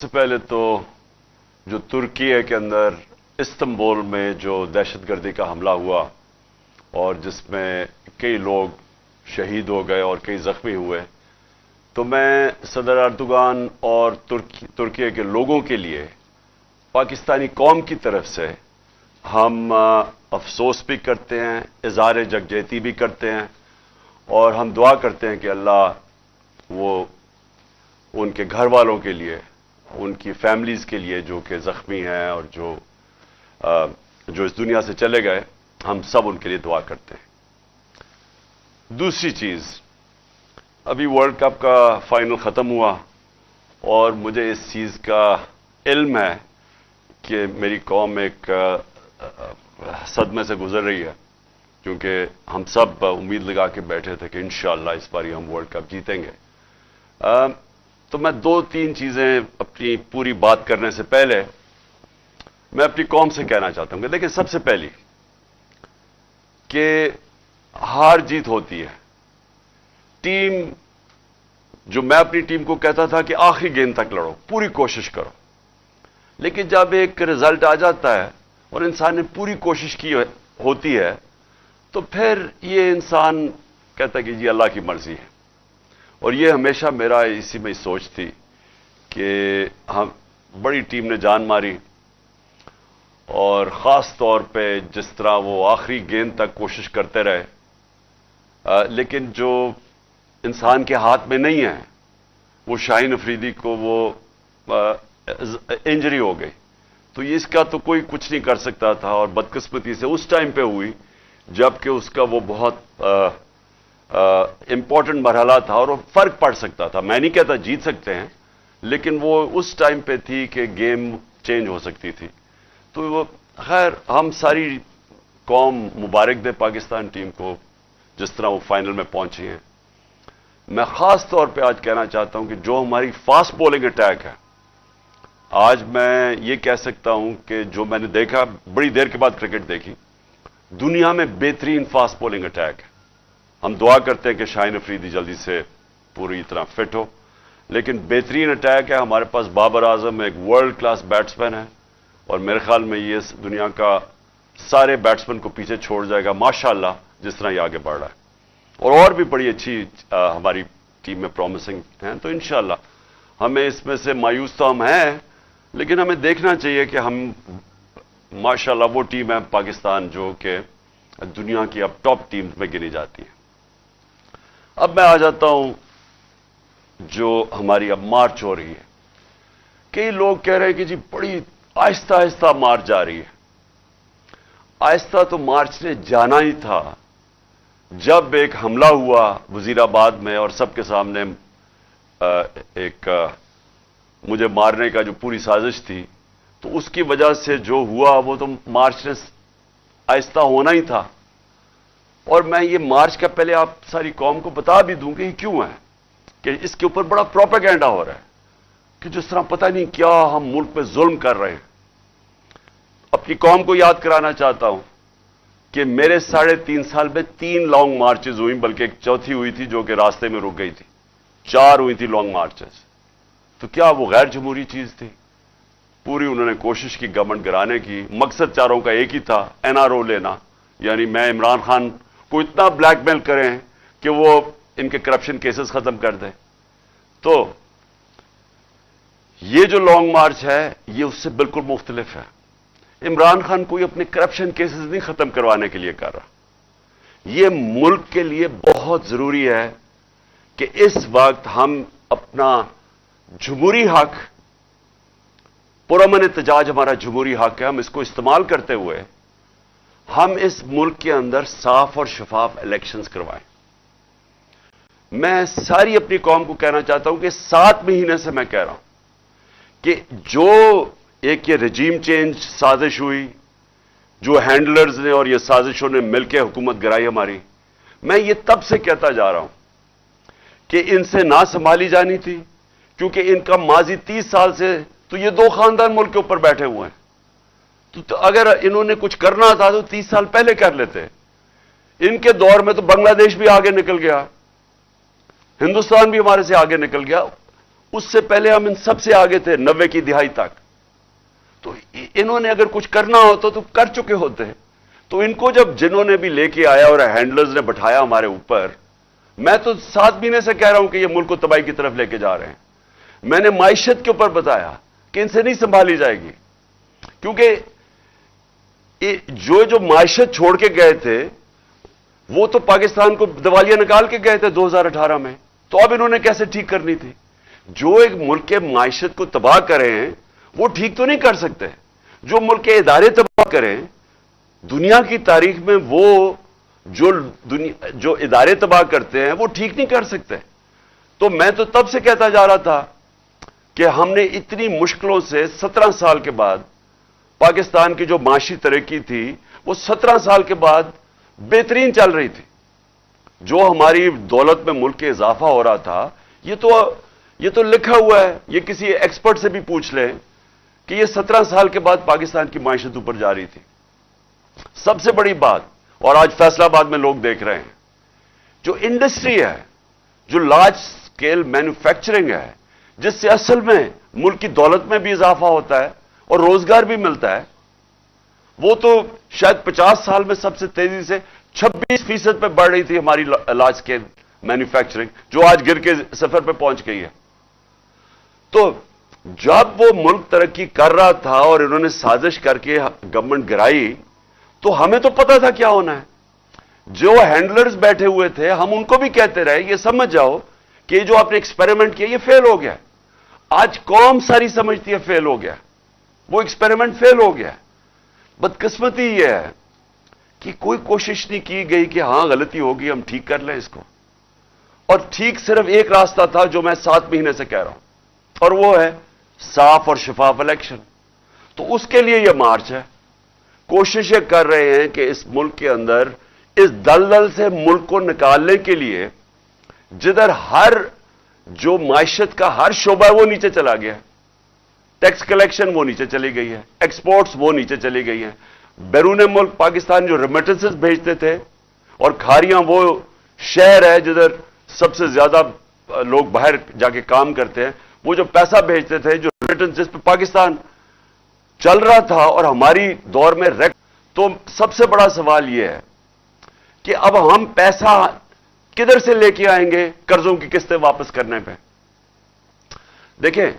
سے پہلے تو جو ترکی کے اندر استنبول میں جو دہشت گردی کا حملہ ہوا اور جس میں کئی لوگ شہید ہو گئے اور کئی زخمی ہوئے، تو میں صدر اردوغان اور ترکی کے لوگوں کے لیے پاکستانی قوم کی طرف سے ہم افسوس بھی کرتے ہیں، اظہار یکجہتی بھی کرتے ہیں، اور ہم دعا کرتے ہیں کہ اللہ وہ ان کے گھر والوں کے لیے، ان کی فیملیز کے لیے جو کہ زخمی ہیں اور جو اس دنیا سے چلے گئے، ہم سب ان کے لیے دعا کرتے ہیں۔ دوسری چیز، ابھی ورلڈ کپ کا فائنل ختم ہوا اور مجھے اس چیز کا علم ہے کہ میری قوم ایک صدمے سے گزر رہی ہے، کیونکہ ہم سب امید لگا کے بیٹھے تھے کہ انشاءاللہ اس بار ہم ورلڈ کپ جیتیں گے۔ تو میں دو تین چیزیں اپنی پوری بات کرنے سے پہلے میں اپنی قوم سے کہنا چاہتا ہوں کہ دیکھیں، سب سے پہلی کہ ہار جیت ہوتی ہے۔ ٹیم، جو میں اپنی ٹیم کو کہتا تھا کہ آخری گیند تک لڑو، پوری کوشش کرو، لیکن جب ایک رزلٹ آ جاتا ہے اور انسان نے پوری کوشش کی ہوتی ہے تو پھر یہ انسان کہتا ہے کہ جی اللہ کی مرضی ہے۔ اور یہ ہمیشہ میرا اسی میں سوچ تھی کہ ہم بڑی ٹیم نے جان ماری، اور خاص طور پہ جس طرح وہ آخری گیند تک کوشش کرتے رہے، لیکن جو انسان کے ہاتھ میں نہیں ہے، وہ شاہین افریدی کو وہ انجری ہو گئی، تو اس کا تو کوئی کچھ نہیں کر سکتا تھا، اور بدقسمتی سے اس ٹائم پہ ہوئی جبکہ اس کا وہ بہت امپورٹنٹ مرحلہ تھا اور وہ فرق پڑ سکتا تھا۔ میں نہیں کہتا جیت سکتے ہیں، لیکن وہ اس ٹائم پہ تھی کہ گیم چینج ہو سکتی تھی۔ تو وہ خیر، ہم ساری قوم مبارک دے پاکستان ٹیم کو جس طرح وہ فائنل میں پہنچی ہیں۔ میں خاص طور پہ آج کہنا چاہتا ہوں کہ جو ہماری فاسٹ بولنگ اٹیک ہے، آج میں یہ کہہ سکتا ہوں کہ جو میں نے دیکھا، بڑی دیر کے بعد کرکٹ دیکھی، دنیا میں بہترین فاسٹ بولنگ اٹیک ہے۔ ہم دعا کرتے ہیں کہ شاہین افریدی جلدی سے پوری طرح فٹ ہو، لیکن بہترین اٹیک ہے۔ ہمارے پاس بابر اعظم ایک ورلڈ کلاس بیٹسمین ہے، اور میرے خیال میں یہ اس دنیا کا سارے بیٹسمین کو پیچھے چھوڑ جائے گا ماشاءاللہ جس طرح یہ آگے بڑھ رہا ہے، اور بھی بڑی اچھی ہماری ٹیم میں پرومسنگ ہیں۔ تو انشاءاللہ ہمیں اس میں سے مایوس تو ہم ہیں، لیکن ہمیں دیکھنا چاہیے کہ ہم ماشاءاللہ وہ ٹیم ہے پاکستان جو کہ دنیا کی اب ٹاپ ٹیم میں گنی جاتی ہے۔ اب میں آ جاتا ہوں جو ہماری اب مارچ ہو رہی ہے۔ کئی لوگ کہہ رہے ہیں کہ جی بڑی آہستہ آہستہ مارچ جا رہی ہے۔ آہستہ تو مارچ نے جانا ہی تھا۔ جب ایک حملہ ہوا وزیر آباد میں اور سب کے سامنے ایک مجھے مارنے کا جو پوری سازش تھی، تو اس کی وجہ سے جو ہوا وہ تو مارچ نے آہستہ ہونا ہی تھا۔ اور میں یہ مارچ کا پہلے آپ ساری قوم کو بتا بھی دوں کہ یہ کیوں ہے، کہ اس کے اوپر بڑا پروپیگنڈا ہو رہا ہے کہ جس طرح پتہ نہیں کیا ہم ملک پہ ظلم کر رہے ہیں۔ اپنی قوم کو یاد کرانا چاہتا ہوں کہ میرے 3.5 سال میں 3 لانگ مارچز ہوئی، بلکہ ایک چوتھی ہوئی تھی جو کہ راستے میں رک گئی تھی۔ 4 ہوئی تھی لانگ مارچز۔ تو کیا وہ غیر جمہوری چیز تھی؟ پوری انہوں نے کوشش کی گورنمنٹ گرانے کی، مقصد چاروں کا ایک ہی تھا، NRO لینا، یعنی میں عمران خان کو اتنا بلیک میل کریں کہ وہ ان کے کرپشن کیسز ختم کر دیں۔ تو یہ جو لانگ مارچ ہے یہ اس سے بالکل مختلف ہے۔ عمران خان کوئی اپنے کرپشن کیسز نہیں ختم کروانے کے لیے کر رہا۔ یہ ملک کے لیے بہت ضروری ہے کہ اس وقت ہم اپنا جمہوری حق، پرامن احتجاج ہمارا جمہوری حق ہے، ہم اس کو استعمال کرتے ہوئے ہم اس ملک کے اندر صاف اور شفاف الیکشنز کروائیں۔ میں ساری اپنی قوم کو کہنا چاہتا ہوں کہ 7 مہینے سے میں کہہ رہا ہوں کہ جو ایک یہ رجیم چینج سازش ہوئی، جو ہینڈلرز نے اور یہ سازشوں نے مل کے حکومت گرائی ہماری، میں یہ تب سے کہتا جا رہا ہوں کہ ان سے نہ سنبھالی جانی تھی، کیونکہ ان کا ماضی 30 سال سے تو یہ 2 خاندان ملک کے اوپر بیٹھے ہوئے ہیں۔ تو اگر انہوں نے کچھ کرنا تھا تو 30 سال پہلے کر لیتے۔ ان کے دور میں تو بنگلہ دیش بھی آگے نکل گیا، ہندوستان بھی ہمارے سے آگے نکل گیا، اس سے پہلے ہم ان سب سے آگے تھے 90 کی دہائی تک. تو انہوں نے اگر کچھ کرنا ہوتا تو کر چکے ہوتے. تو ان کو جب جنہوں نے بھی لے کے آیا اور ہینڈلرز نے بٹھایا ہمارے اوپر, میں تو 7 مہینے سے کہہ رہا ہوں کہ یہ ملک کو تباہی کی طرف لے کے جا رہے ہیں. میں نے معیشت کے اوپر بتایا کہ ان سے نہیں سنبھالی جائے گی, کیونکہ جو معیشت چھوڑ کے گئے تھے وہ تو پاکستان کو دیوالیہ نکال کے گئے تھے 2018 میں. تو اب انہوں نے کیسے ٹھیک کرنی تھی؟ جو ایک ملک کے معیشت کو تباہ کرے ہیں وہ ٹھیک تو نہیں کر سکتے. جو ملک کے ادارے تباہ کریں, دنیا کی تاریخ میں وہ جو ادارے تباہ کرتے ہیں وہ ٹھیک نہیں کر سکتے. تو میں تو تب سے کہتا جا رہا تھا کہ ہم نے اتنی مشکلوں سے 17 سال کے بعد پاکستان کی جو معاشی ترقی تھی وہ 17 سال کے بعد بہترین چل رہی تھی. جو ہماری دولت میں ملک کے اضافہ ہو رہا تھا, یہ تو لکھا ہوا ہے, یہ کسی ایکسپرٹ سے بھی پوچھ لیں کہ یہ 17 سال کے بعد پاکستان کی معیشت اوپر جا رہی تھی. سب سے بڑی بات, اور آج فیصلہ آباد میں لوگ دیکھ رہے ہیں, جو انڈسٹری ہے, جو لارج سکیل مینوفیکچرنگ ہے, جس سے اصل میں ملک کی دولت میں بھی اضافہ ہوتا ہے اور روزگار بھی ملتا ہے, وہ تو شاید 50 سال میں سب سے تیزی سے 26% پہ بڑھ رہی تھی ہماری لارج سکیل مینوفیکچرنگ, جو آج گر کے صفر پہ پہنچ گئی ہے. تو جب وہ ملک ترقی کر رہا تھا اور انہوں نے سازش کر کے گورنمنٹ گرائی, تو ہمیں تو پتا تھا کیا ہونا ہے. جو ہینڈلرز بیٹھے ہوئے تھے ہم ان کو بھی کہتے رہے یہ سمجھ جاؤ کہ یہ جو آپ نے ایکسپیریمنٹ کیا یہ فیل ہو گیا. آج قوم ساری سمجھتی ہے فیل ہو گیا, وہ ایکسپیریمنٹ فیل ہو گیا. بدقسمتی یہ ہے کہ کوئی کوشش نہیں کی گئی کہ ہاں غلطی ہوگی ہم ٹھیک کر لیں اس کو. اور ٹھیک صرف ایک راستہ تھا جو میں 7 مہینے سے کہہ رہا ہوں, اور وہ ہے صاف اور شفاف الیکشن. تو اس کے لیے یہ مارچ ہے. کوششیں کر رہے ہیں کہ اس ملک کے اندر اس دلدل سے ملک کو نکالنے کے لیے, جدھر ہر جو معیشت کا ہر شعبہ ہے وہ نیچے چلا گیا ہے. ٹیکس کلیکشن وہ نیچے چلی گئی ہے, ایکسپورٹس وہ نیچے چلی گئی ہیں. بیرون ملک پاکستان جو ریمیٹنسز بھیجتے تھے, اور کھاریاں وہ شہر ہے جدھر سب سے زیادہ لوگ باہر جا کے کام کرتے ہیں, وہ جو پیسہ بھیجتے تھے, جو ریمیٹنسز پہ پاکستان چل رہا تھا اور ہماری دور میں تو سب سے بڑا سوال یہ ہے کہ اب ہم پیسہ کدھر سے لے کے آئیں گے قرضوں کی قسطیں واپس کرنے پہ. دیکھیں,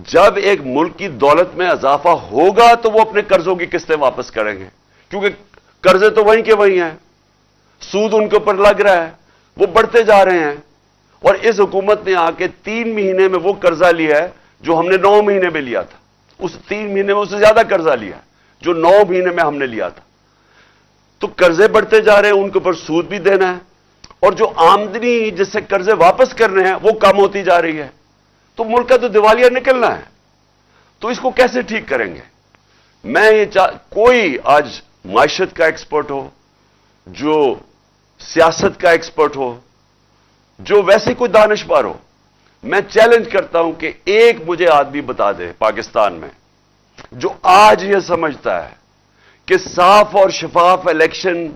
جب ایک ملک کی دولت میں اضافہ ہوگا تو وہ اپنے قرضوں کی قسطیں واپس کریں گے, کیونکہ قرضے تو وہیں کے وہیں ہیں, سود ان کے اوپر لگ رہا ہے, وہ بڑھتے جا رہے ہیں. اور اس حکومت نے آ کے 3 مہینے میں وہ قرضہ لیا ہے جو ہم نے 9 مہینے میں لیا تھا. اس 3 مہینے میں اس سے زیادہ قرضہ لیا جو 9 مہینے میں ہم نے لیا تھا. تو قرضے بڑھتے جا رہے ہیں, ان کے اوپر سود بھی دینا ہے, اور جو آمدنی جس سے قرضے واپس کرنے ہیں وہ کم ہوتی جا رہی ہے. تو ملک کا تو دیوالیہ نکلنا ہے. تو اس کو کیسے ٹھیک کریں گے؟ میں یہ کوئی آج معیشت کا ایکسپرٹ ہو, جو سیاست کا ایکسپرٹ ہو, جو ویسے کوئی دانشور ہو, میں چیلنج کرتا ہوں کہ ایک مجھے آدمی بتا دے پاکستان میں جو آج یہ سمجھتا ہے کہ صاف اور شفاف الیکشن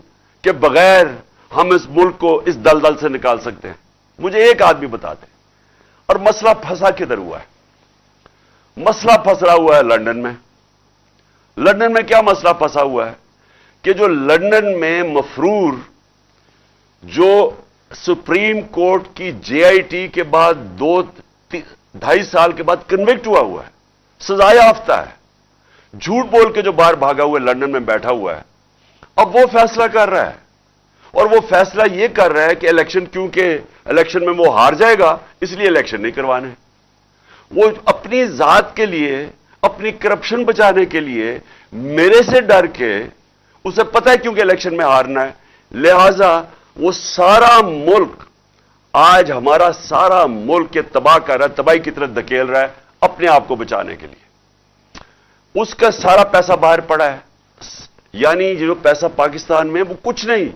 کے بغیر ہم اس ملک کو اس دلدل سے نکال سکتے ہیں. مجھے ایک آدمی بتا دے. اور مسئلہ پھنسا کدھر ہوا ہے؟ مسئلہ پھنسا ہوا ہے لندن میں. لندن میں کیا مسئلہ پھنسا ہوا ہے کہ جو لندن میں مفرور, جو سپریم کورٹ کی جے آئی ٹی کے بعد 2-2.5 سال کے بعد کنوکٹ ہوا ہے, سزا یافتہ ہے, جھوٹ بول کے جو باہر بھاگا ہوا ہے لندن میں بیٹھا ہوا ہے, اب وہ فیصلہ کر رہا ہے. اور وہ فیصلہ یہ کر رہا ہے کہ الیکشن, کیونکہ الیکشن میں وہ ہار جائے گا اس لیے الیکشن نہیں کروانے. وہ اپنی ذات کے لیے, اپنی کرپشن بچانے کے لیے میرے سے ڈر کے, اسے پتہ ہے کیونکہ الیکشن میں ہارنا ہے, لہذا وہ سارا ملک, آج ہمارا سارا ملک کے تباہ کر رہا ہے, تباہی کی طرف دھکیل رہا ہے اپنے آپ کو بچانے کے لیے. اس کا سارا پیسہ باہر پڑا ہے. یعنی جو پیسہ پاکستان میں وہ کچھ نہیں,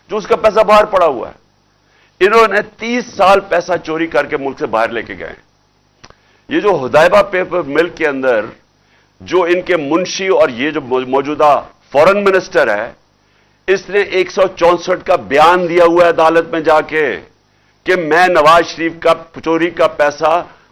جو اس کا پیسہ باہر پڑا ہوا ہے. انہوں نے 30 سال پیسہ چوری کر کے ملک سے باہر لے کے گئے. یہ جو ہدایبہ پیپر مل کے اندر جو ان کے منشی اور یہ جو موجودہ فورن منسٹر ہے, اس نے 164 کا بیان دیا ہوا ہے عدالت میں جا کے کہ میں نواز شریف کا چوری کا پیسہ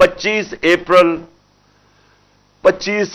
25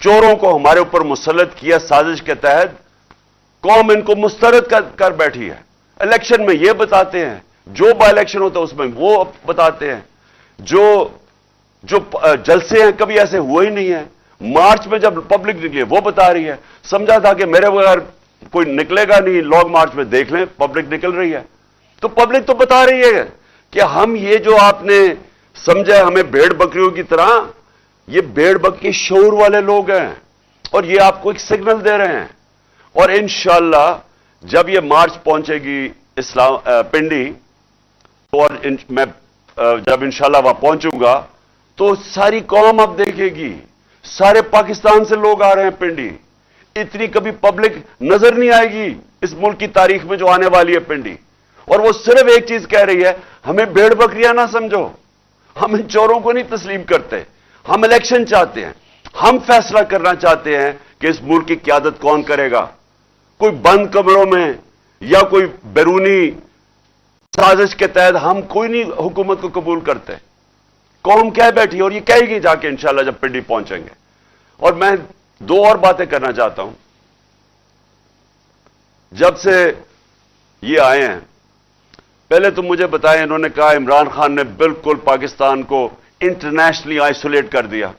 چوروں کو ہمارے اوپر مسلط کیا سازش کے تحت، قوم ان کو مسترد کر بیٹھی ہے۔ الیکشن میں یہ بتاتے ہیں، جو بائی الیکشن ہوتا ہے اس میں وہ بتاتے ہیں، جو جلسے ہیں کبھی ایسے ہوئے ہی نہیں ہیں۔ مارچ میں جب پبلک نکلی وہ بتا رہی ہے، سمجھا تھا کہ میرے بغیر کوئی نکلے گا نہیں، لانگ مارچ میں دیکھ لیں پبلک نکل رہی ہے۔ تو پبلک تو بتا رہی ہے کہ ہم یہ جو آپ نے سمجھا ہمیں بھیڑ بکریوں کی طرح، یہ بھیڑ بکری شعور والے لوگ ہیں اور یہ آپ کو ایک سگنل دے رہے ہیں۔ اور انشاءاللہ جب یہ مارچ پہنچے گی پنڈی، اور میں جب انشاءاللہ وہاں پہنچوں گا تو ساری قوم اب دیکھے گی، سارے پاکستان سے لوگ آ رہے ہیں پنڈی، اتنی کبھی پبلک نظر نہیں آئے گی اس ملک کی تاریخ میں جو آنے والی ہے پنڈی۔ اور وہ صرف ایک چیز کہہ رہی ہے، ہمیں بھیڑ بکریاں نہ سمجھو، ہم ان چوروں کو نہیں تسلیم کرتے، ہم الیکشن چاہتے ہیں، ہم فیصلہ کرنا چاہتے ہیں کہ اس ملک کی قیادت کون کرے گا۔ کوئی بند کمروں میں یا کوئی بیرونی سازش کے تحت ہم کوئی نہیں حکومت کو قبول کرتے۔ قوم کہہ بیٹھی اور یہ کہے گی جا کے انشاءاللہ جب پنڈی پہنچیں گے۔ اور میں دو اور باتیں کرنا چاہتا ہوں۔ جب سے یہ آئے ہیں، پہلے تو مجھے بتائیں، انہوں نے کہا عمران خان نے بالکل پاکستان کو انٹرنیشنلی آئسولیٹ کر دیا۔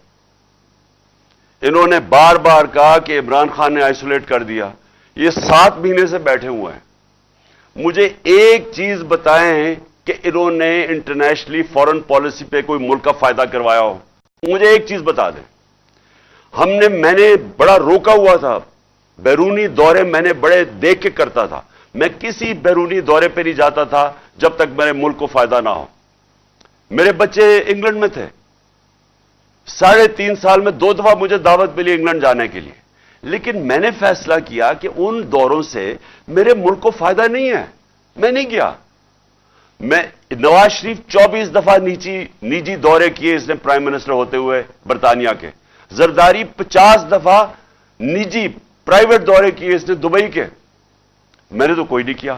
انہوں نے بار بار کہا کہ عمران خان نے آئسولیٹ کر دیا۔ یہ 7 مہینے سے بیٹھے ہوئے ہیں۔ مجھے ایک چیز بتائیں کہ انہوں نے انٹرنیشنلی فورن پالیسی پہ کوئی ملک کا فائدہ کروایا ہو، مجھے ایک چیز بتا دیں۔ میں نے بڑا روکا ہوا تھا، بیرونی دورے میں نے بڑے دیکھ کے کرتا تھا، میں کسی بیرونی دورے پہ نہیں جاتا تھا جب تک میرے ملک کو فائدہ نہ ہو۔ میرے بچے انگلینڈ میں تھے، 3.5 سال میں 2 دفعہ مجھے دعوت ملی انگلینڈ جانے کے لیے، لیکن میں نے فیصلہ کیا کہ ان دوروں سے میرے ملک کو فائدہ نہیں ہے، میں نہیں گیا۔ نواز شریف 24 دفعہ نجی دورے کیے اس نے پرائم منسٹر ہوتے ہوئے برطانیہ کے۔ زرداری 50 دفعہ نجی پرائیویٹ دورے کیے اس نے دبئی کے، میں نے تو کوئی نہیں کیا۔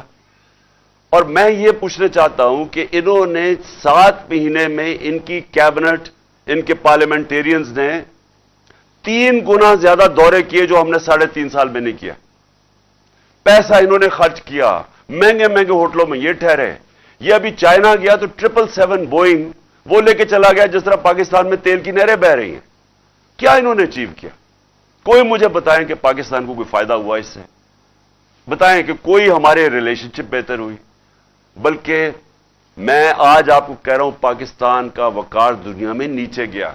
اور میں یہ پوچھنا چاہتا ہوں کہ انہوں نے 7 مہینے میں ان کی کیبنٹ، ان کے پارلیمنٹیرینز نے 3 گنا زیادہ دورے کیے جو ہم نے 3.5 سال میں نہیں کیا۔ پیسہ انہوں نے خرچ کیا، مہنگے مہنگے ہوٹلوں میں یہ ٹھہرے۔ یہ ابھی چائنا گیا تو 777 بوئنگ وہ لے کے چلا گیا جس طرح پاکستان میں تیل کی نہریں بہہ رہی ہیں۔ کیا انہوں نے اچیو کیا؟ کوئی مجھے بتائیں کہ پاکستان کو کوئی فائدہ ہوا اس سے؟ بتائیں کہ کوئی ہمارے ریلیشن شپ بہتر ہوئی؟ بلکہ میں آج آپ کو کہہ رہا ہوں پاکستان کا وقار دنیا میں نیچے گیا۔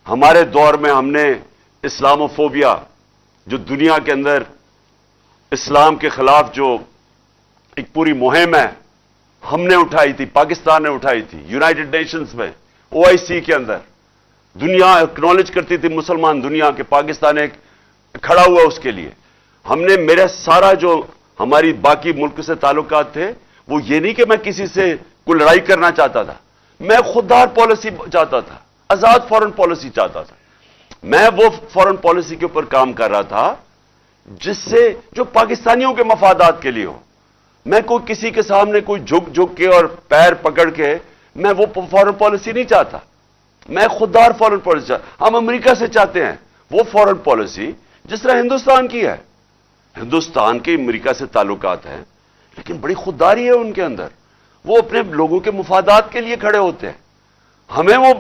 ہمارے دور میں ہم نے اسلاموفوبیا، جو دنیا کے اندر اسلام کے خلاف جو ایک پوری مہم ہے، ہم نے اٹھائی تھی، پاکستان نے اٹھائی تھی، یونائٹڈ نیشنز میں، OIC کے اندر دنیا اکنالج کرتی تھی، مسلمان دنیا کے، پاکستان ایک کھڑا ہوا اس کے لیے۔ ہم نے، میرا سارا جو ہماری باقی ملک سے تعلقات تھے، وہ یہ نہیں کہ میں کسی سے کوئی لڑائی کرنا چاہتا تھا، میں خوددار پالیسی چاہتا تھا، آزاد فورن پالیسی چاہتا تھا۔ میں وہ فورن پالیسی کے اوپر کام کر رہا تھا جس سے جو پاکستانیوں کے مفادات کے لیے ہو۔ میں کوئی کسی کے سامنے کوئی جھک کے اور پیر پکڑ کے میں وہ فورن پالیسی نہیں چاہتا، میں خوددار فورن پالیسی چاہتا۔ ہم امریکہ سے چاہتے ہیں وہ فورن پالیسی جس طرح ہندوستان کی ہے۔ ہندوستان کے امریکہ سے تعلقات ہیں لیکن بڑی خودداری ہے ان کے اندر، وہ اپنے لوگوں کے مفادات کے لیے کھڑے ہوتے ہیں۔ ہمیں وہ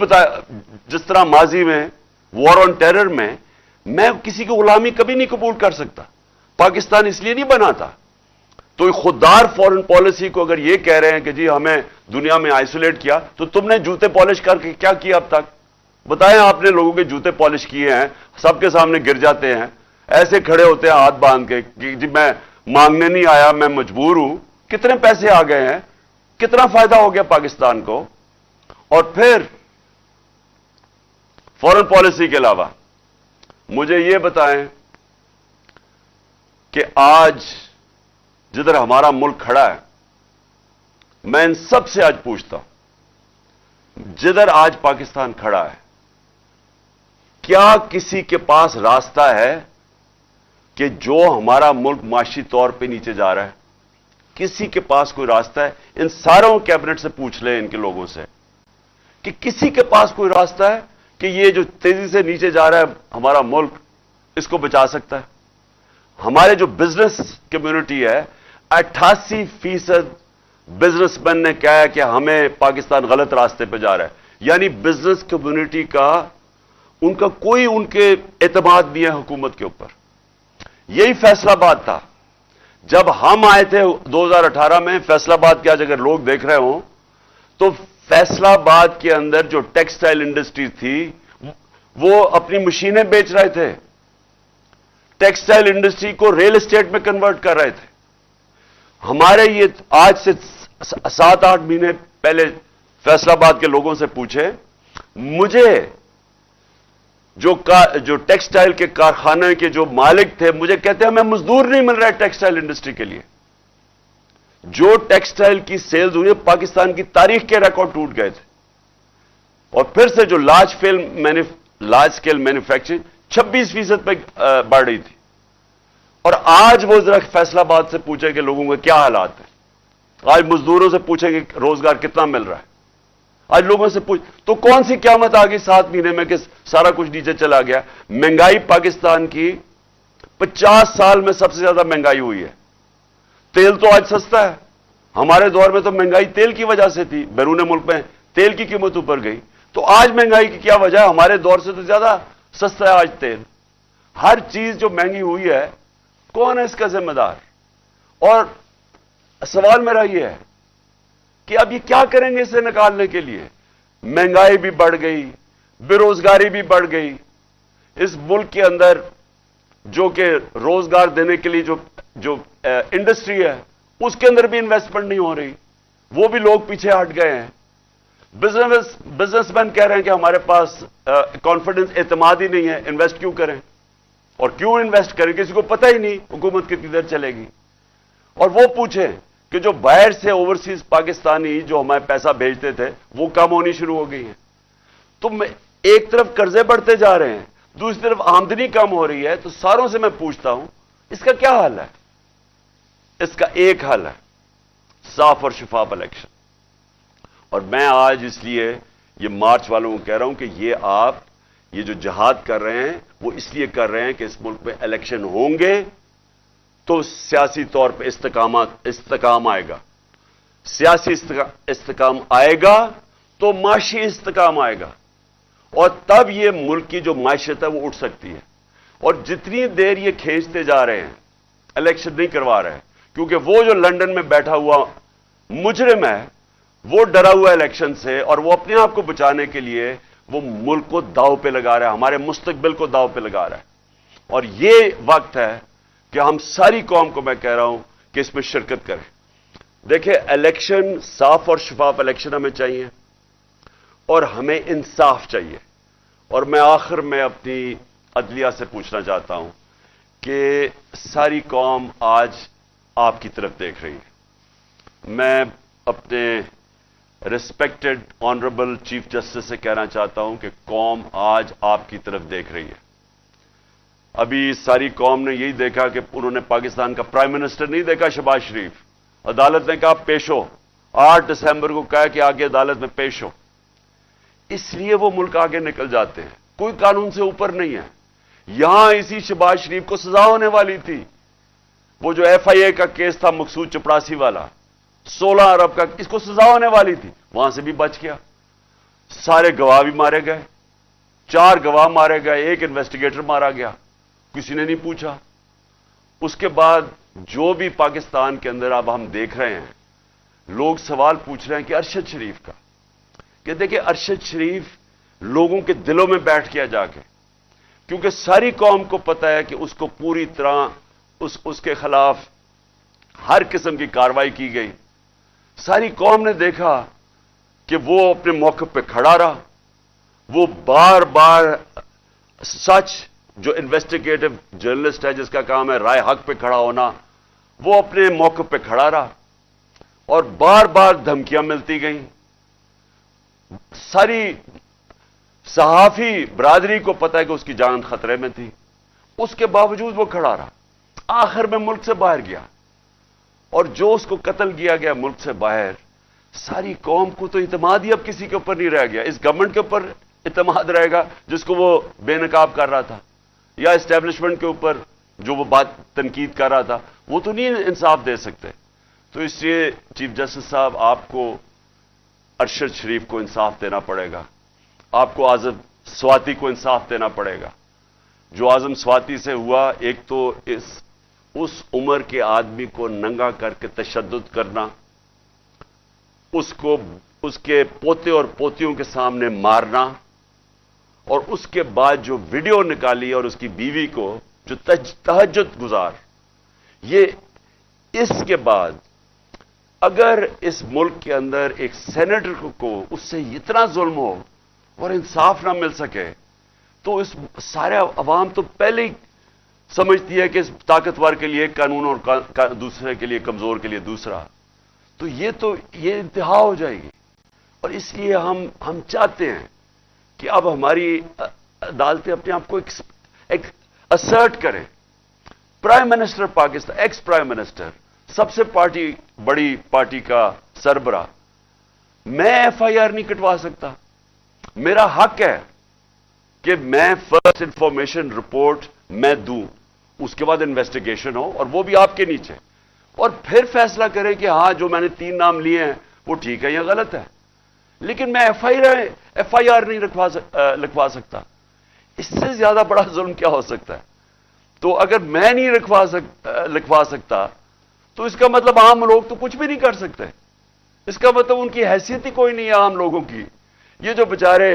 جس طرح ماضی میں وار آن ٹیرر میں کسی کی غلامی کبھی نہیں قبول کر سکتا، پاکستان اس لیے نہیں بنا تھا۔ تو خوددار فورن پالیسی کو اگر یہ کہہ رہے ہیں کہ جی ہمیں دنیا میں آئسولیٹ کیا، تو تم نے جوتے پالش کر کے کیا کیا اب تک؟ بتائیں، آپ نے لوگوں کے جوتے پالش کیے ہیں، سب کے سامنے گر جاتے ہیں، ایسے کھڑے ہوتے ہیں ہاتھ باندھ کے کہ جی میں مانگنے نہیں آیا، میں مجبور ہوں۔ کتنے پیسے آ گئے ہیں، کتنا فائدہ ہو گیا پاکستان کو۔ اور پھر فورن پالیسی کے علاوہ مجھے یہ بتائیں کہ آج جدھر ہمارا ملک کھڑا ہے، میں ان سب سے آج پوچھتا ہوں، جدھر آج پاکستان کھڑا ہے، کیا کسی کے پاس راستہ ہے کہ جو ہمارا ملک معاشی طور پہ نیچے جا رہا ہے؟ کسی کے پاس کوئی راستہ ہے؟ ان ساروں کیبنٹ سے پوچھ لیں، ان کے لوگوں سے، کہ کسی کے پاس کوئی راستہ ہے کہ یہ جو تیزی سے نیچے جا رہا ہے ہمارا ملک، اس کو بچا سکتا ہے؟ ہمارے جو بزنس کمیونٹی ہے، 88% بزنس مین نے کہا ہے کہ ہمیں پاکستان غلط راستے پہ جا رہا ہے، یعنی بزنس کمیونٹی کا ان کا کوئی ان کے اعتماد نہیں ہے حکومت کے اوپر۔ یہی فیصل آباد تھا جب ہم آئے تھے 2018 میں، فیصل آباد کے آج اگر لوگ دیکھ رہے ہوں تو فیصل آباد کے اندر جو ٹیکسٹائل انڈسٹری تھی وہ اپنی مشینیں بیچ رہے تھے، ٹیکسٹائل انڈسٹری کو ریل اسٹیٹ میں کنورٹ کر رہے تھے۔ ہمارے یہ آج سے 7-8 مہینے پہلے فیصل آباد کے لوگوں سے پوچھے، مجھے جو ٹیکسٹائل کے کارخانے کے جو مالک تھے مجھے کہتے ہیں ہمیں مزدور نہیں مل رہا ہے ٹیکسٹائل انڈسٹری کے لیے۔ جو ٹیکسٹائل کی سیلز ہوئی پاکستان کی تاریخ کے ریکارڈ ٹوٹ گئے تھے، اور پھر سے جو لارج اسکیل مینوفیکچرنگ 26% پہ بڑھ رہی تھی۔ اور آج وہ ذرا فیصل آباد سے پوچھیں کہ لوگوں کے کیا حالات ہیں، آج مزدوروں سے پوچھیں کہ روزگار کتنا مل رہا ہے، آج لوگوں سے پوچھ تو کون سی قیامت آ گئی 7 مہینے میں کہ سارا کچھ نیچے چلا گیا؟ مہنگائی پاکستان کی 50 سال میں سب سے زیادہ مہنگائی ہوئی ہے۔ تیل تو آج سستا ہے، ہمارے دور میں تو مہنگائی تیل کی وجہ سے تھی، بیرون ملک میں تیل کی قیمت اوپر گئی، تو آج مہنگائی کی کیا وجہ ہے؟ ہمارے دور سے تو زیادہ سستا ہے آج تیل۔ ہر چیز جو مہنگی ہوئی ہے، کون ہے اس کا ذمہ دار؟ اور سوال میرا یہ ہے کہ اب یہ کیا کریں گے اسے نکالنے کے لیے؟ مہنگائی بھی بڑھ گئی، بے روزگاری بھی بڑھ گئی، اس ملک کے اندر جو کہ روزگار دینے کے لیے جو انڈسٹری ہے اس کے اندر بھی انویسٹمنٹ نہیں ہو رہی، وہ بھی لوگ پیچھے ہٹ گئے ہیں۔ بزنس مین کہہ رہے ہیں کہ ہمارے پاس کانفیڈنس، اعتماد ہی نہیں ہے، انویسٹ کیوں کریں؟ اور کیوں انویسٹ کریں؟ کسی کو پتہ ہی نہیں حکومت کتنی دیر چلے گی۔ اور وہ پوچھیں کہ جو باہر سے اوورسیز پاکستانی جو ہمیں پیسہ بھیجتے تھے وہ کم ہونی شروع ہو گئی ہیں۔ تو ایک طرف قرضے بڑھتے جا رہے ہیں، دوسری طرف آمدنی کم ہو رہی ہے، تو ساروں سے میں پوچھتا ہوں اس کا کیا حل ہے؟ اس کا ایک حل ہے، صاف اور شفاف الیکشن۔ اور میں آج اس لیے یہ مارچ والوں کو کہہ رہا ہوں کہ یہ جو جہاد کر رہے ہیں وہ اس لیے کر رہے ہیں کہ اس ملک میں الیکشن ہوں گے تو سیاسی طور پہ استحکام آئے گا، سیاسی استحکام آئے گا تو معاشی استحکام آئے گا، اور تب یہ ملک کی جو معیشت ہے وہ اٹھ سکتی ہے۔ اور جتنی دیر یہ کھینچتے جا رہے ہیں، الیکشن نہیں کروا رہے ہیں، کیونکہ وہ جو لندن میں بیٹھا ہوا مجرم ہے وہ ڈرا ہوا الیکشن سے، اور وہ اپنے آپ کو بچانے کے لیے وہ ملک کو داؤ پہ لگا رہا ہے، ہمارے مستقبل کو داؤ پہ لگا رہا ہے۔ اور یہ وقت ہے کہ ہم ساری قوم کو میں کہہ رہا ہوں کہ اس میں شرکت کریں۔ دیکھیں، الیکشن صاف اور شفاف الیکشن ہمیں چاہیے، اور ہمیں انصاف چاہیے۔ اور میں آخر میں اپنی عدلیہ سے پوچھنا چاہتا ہوں کہ ساری قوم آج آپ کی طرف دیکھ رہی ہے۔ میں اپنے ریسپیکٹڈ آنریبل چیف جسٹس سے کہنا چاہتا ہوں کہ قوم آج آپ کی طرف دیکھ رہی ہے۔ ابھی ساری قوم نے یہی دیکھا کہ انہوں نے پاکستان کا پرائم منسٹر نہیں دیکھا شہباز شریف، عدالت نے کہا پیش ہو، 8 دسمبر کو کہا کہ آگے عدالت میں پیش ہو، اس لیے وہ ملک آگے نکل جاتے ہیں۔ کوئی قانون سے اوپر نہیں ہے۔ یہاں اسی شہباز شریف کو سزا ہونے والی تھی، وہ جو ایف آئی اے کا کیس تھا مقصود چپڑاسی والا، 16 ارب کا، اس کو سزا ہونے والی تھی، وہاں سے بھی بچ گیا۔ سارے گواہ بھی مارے گئے، 4 گواہ مارے گئے، 1 انویسٹیگیٹر مارا گیا، کسی نے نہیں پوچھا۔ اس کے بعد جو بھی پاکستان کے اندر اب ہم دیکھ رہے ہیں، لوگ سوال پوچھ رہے ہیں کہ ارشد شریف کا، کہ دیکھیں ارشد شریف لوگوں کے دلوں میں بیٹھ گیا جا کے، کیونکہ ساری قوم کو پتہ ہے کہ اس کو پوری طرح اس کے خلاف ہر قسم کی کارروائی کی گئی۔ ساری قوم نے دیکھا کہ وہ اپنے موقف پہ کھڑا رہا، وہ بار بار سچ، جو انویسٹیگیٹو جرنلسٹ ہے جس کا کام ہے رائے حق پہ کھڑا ہونا، وہ اپنے موقف پہ کھڑا رہا، اور بار بار دھمکیاں ملتی گئیں۔ ساری صحافی برادری کو پتہ ہے کہ اس کی جان خطرے میں تھی، اس کے باوجود وہ کھڑا رہا، آخر میں ملک سے باہر گیا، اور جو اس کو قتل کیا گیا ملک سے باہر، ساری قوم کو تو اعتماد ہی اب کسی کے اوپر نہیں رہ گیا، اس گورنمنٹ کے اوپر اعتماد رہے گا جس کو وہ بے نقاب کر رہا تھا، یا اسٹیبلشمنٹ کے اوپر جو وہ بات تنقید کر رہا تھا، وہ تو نہیں انصاف دے سکتے. تو اس لیے چیف جسٹس صاحب آپ کو ارشد شریف کو انصاف دینا پڑے گا، آپ کو اعظم سواتی کو انصاف دینا پڑے گا. جو اعظم سواتی سے ہوا، ایک تو اس عمر کے آدمی کو ننگا کر کے تشدد کرنا، اس کو اس کے پوتے اور پوتیوں کے سامنے مارنا، اور اس کے بعد جو ویڈیو نکالی اور اس کی بیوی کو جو تہجد گزار، یہ اس کے بعد اگر اس ملک کے اندر ایک سینیٹر کو اس سے اتنا ظلم ہو اور انصاف نہ مل سکے، تو اس سارے عوام تو پہلے ہی سمجھتی ہے کہ اس طاقتور کے لیے ایک قانون اور دوسرے کے لیے کمزور کے لیے دوسرا. تو یہ انتہا ہو جائے گی. اور اس لیے ہم چاہتے ہیں کہ اب ہماری عدالتیں اپنے آپ کو ایک اسرٹ کریں. Prime minister Pakistan, ex prime minister, سب سے بڑی پارٹی کا سربراہ، میں ایف آئی آر نہیں کٹوا سکتا. میرا حق ہے کہ میں فرسٹ انفارمیشن رپورٹ میں دوں، اس کے بعد انویسٹیگیشن ہو، اور وہ بھی آپ کے نیچے، اور پھر فیصلہ کریں کہ ہاں جو میں نے 3 نام لیے ہیں وہ ٹھیک ہے یا غلط ہے. لیکن میں ایف آئی آر نہیں لکھوا سکتا. اس سے زیادہ بڑا ظلم کیا ہو سکتا ہے؟ تو اگر میں نہیں لکھوا سکتا تو اس کا مطلب عام لوگ تو کچھ بھی نہیں کر سکتے. اس کا مطلب ان کی حیثیت ہی کوئی نہیں ہے عام لوگوں کی. یہ جو بیچارے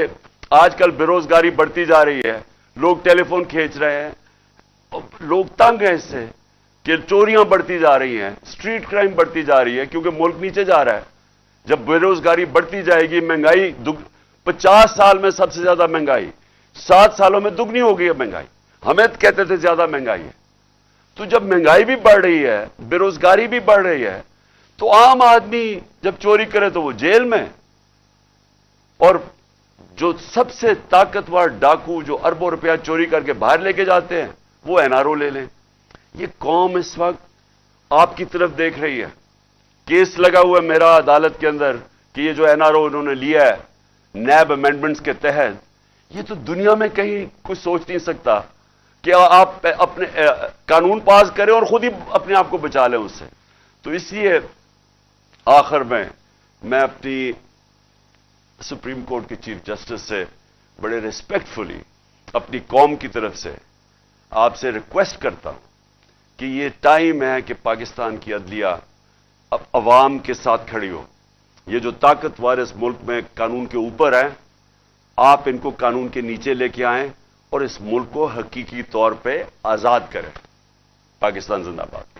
آج کل بے روزگاری بڑھتی جا رہی ہے، لوگ ٹیلی فون کھینچ رہے ہیں، لوگ تنگ ہیں اس سے کہ چوریاں بڑھتی جا رہی ہیں، اسٹریٹ کرائم بڑھتی جا رہی ہے، کیونکہ ملک نیچے جا رہا ہے. جب بے روزگاری بڑھتی جائے گی، مہنگائی 50 سال میں سب سے زیادہ مہنگائی، 7 سالوں میں دگنی ہو گئی ہے مہنگائی. ہمیں کہتے تھے زیادہ مہنگائی ہے. تو جب مہنگائی بھی بڑھ رہی ہے، بے روزگاری بھی بڑھ رہی ہے، تو عام آدمی جب چوری کرے تو وہ جیل میں، اور جو سب سے طاقتور ڈاکو جو اربوں روپیہ چوری کر کے باہر لے کے جاتے ہیں وہ این آر او لے لیں. یہ قوم اس وقت آپ کی طرف دیکھ رہی ہے. کیس لگا ہوا ہے میرا عدالت کے اندر کہ یہ جو این آر او انہوں نے لیا ہے نیب امینڈمنٹس کے تحت، یہ تو دنیا میں کہیں کچھ سوچ نہیں سکتا کہ آپ اپنے قانون پاس کریں اور خود ہی اپنے آپ کو بچا لیں اس سے. تو اس لیے آخر میں اپنی سپریم کورٹ کے چیف جسٹس سے بڑے ریسپیکٹفلی اپنی قوم کی طرف سے آپ سے ریکویسٹ کرتا ہوں کہ یہ ٹائم ہے کہ پاکستان کی عدلیہ اب عوام کے ساتھ کھڑی ہو. یہ جو طاقتور اس ملک میں قانون کے اوپر ہیں، آپ ان کو قانون کے نیچے لے کے آئیں اور اس ملک کو حقیقی طور پہ آزاد کریں. پاکستان زندہ باد.